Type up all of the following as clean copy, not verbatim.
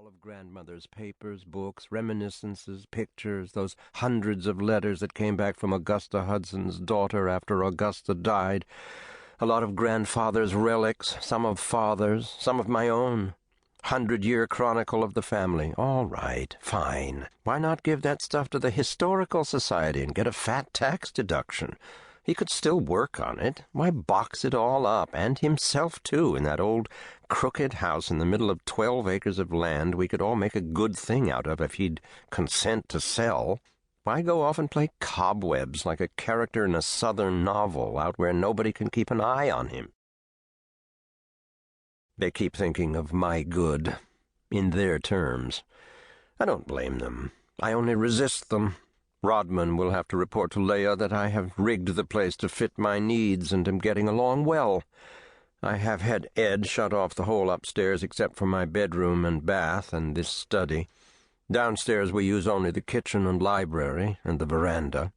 all of Grandmother's papers, books, reminiscences, pictures, those hundreds of letters that came back from Augusta Hudson's daughter after Augusta died, a lot of Grandfather's relics, some of Father's, some of my own. 100-year chronicle of the family. All right, fine. Why not give that stuff to the Historical Society and get a fat tax deduction? He could still work on it. Why box it all up, and himself, too, in that old crooked house in the middle of 12 acres of land we could all make a good thing out of if he'd consent to sell? Why go off and play cobwebs like a character in a Southern novel out where nobody can keep an eye on him? They keep thinking of my good, in their terms. I don't blame them. I only resist them. Rodman will have to report to Leah that I have rigged the place to fit my needs and am getting along well. I have had Ed shut off the whole upstairs except for my bedroom and bath and this study. Downstairs we use only the kitchen and library and the veranda.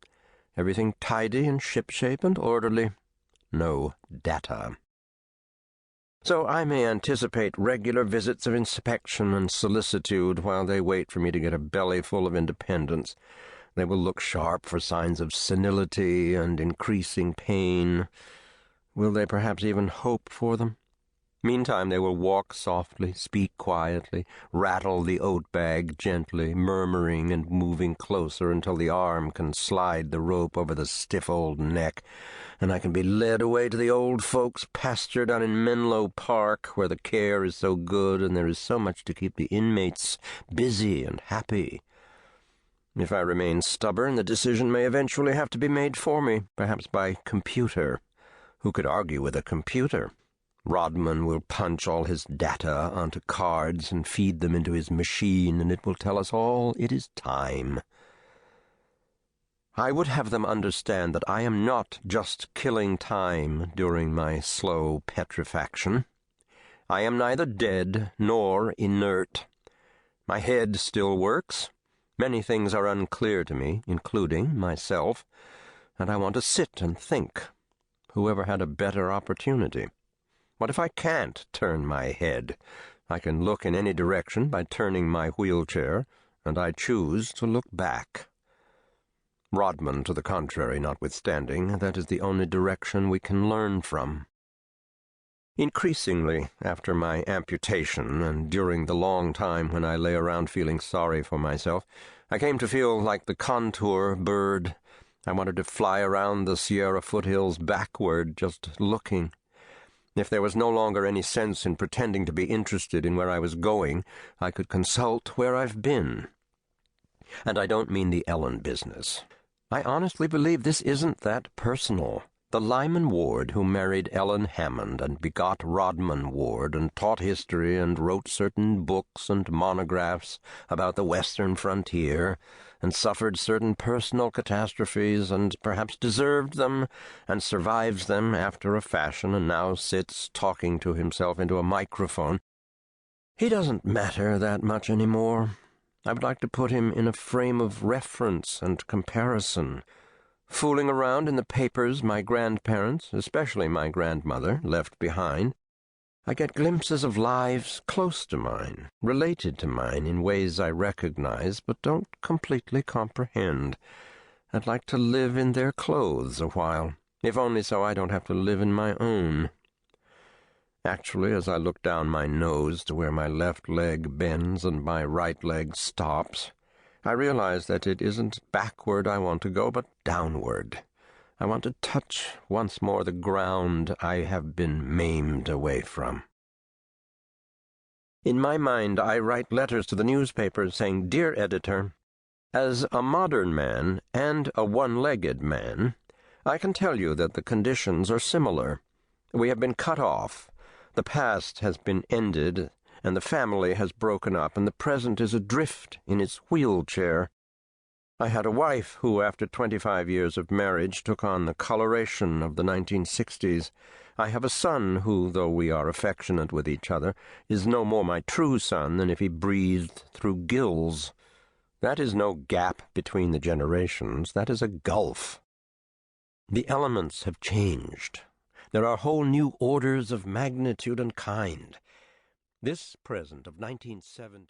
Everything tidy and shipshape and orderly. No data. So I may anticipate regular visits of inspection and solicitude while they wait for me to get a belly full of independence. They will look sharp for signs of senility and increasing pain. Will they perhaps even hope for them? Meantime, they will walk softly, speak quietly, rattle the oat bag gently, murmuring and moving closer until the arm can slide the rope over the stiff old neck, and I can be led away to the old folks' pasture down in Menlo Park, where the care is so good and there is so much to keep the inmates busy and happy. If I remain stubborn, the decision may eventually have to be made for me, perhaps by computer. Who could argue with a computer? Rodman will punch all his data onto cards and feed them into his machine, and it will tell us all it is time. I would have them understand that I am not just killing time during my slow petrifaction. I am neither dead nor inert. My head still works. Many things are unclear to me, including myself, and I want to sit and think. Whoever had a better opportunity? What if I can't turn my head? I can look in any direction by turning my wheelchair, and I choose to look back. Rodman, to the contrary, notwithstanding, that is the only direction we can learn from. Increasingly, after my amputation, and during the long time when I lay around feeling sorry for myself, I came to feel like the contour bird. I wanted to fly around the Sierra foothills backward, just looking. If there was no longer any sense in pretending to be interested in where I was going, I could consult where I've been. And I don't mean the Ellen business. I honestly believe this isn't that personal. The Lyman Ward who married Ellen Hammond and begot Rodman Ward and taught history and wrote certain books and monographs about the western frontier and suffered certain personal catastrophes and perhaps deserved them and survives them after a fashion and now sits talking to himself into a microphone. He doesn't matter that much anymore. I would like to put him in a frame of reference and comparison. Fooling around in the papers my grandparents, especially my grandmother, left behind, I get glimpses of lives close to mine, related to mine in ways I recognize but don't completely comprehend. I'd like to live in their clothes a while, if only so I don't have to live in my own. Actually, as I look down my nose to where my left leg bends and my right leg stops, I realize that it isn't backward I want to go, but downward. I want to touch once more the ground I have been maimed away from. In my mind, I write letters to the newspapers saying, "Dear editor, as a modern man and a one-legged man, I can tell you that the conditions are similar. We have been cut off. The past has been ended, and the family has broken up, and the present is adrift in its wheelchair. I had a wife who, after 25 years of marriage, took on the coloration of the 1960s. I have a son who, though we are affectionate with each other, is no more my true son than if he breathed through gills. That is no gap between the generations. That is a gulf. The elements have changed. There are whole new orders of magnitude and kind. This present of 1970...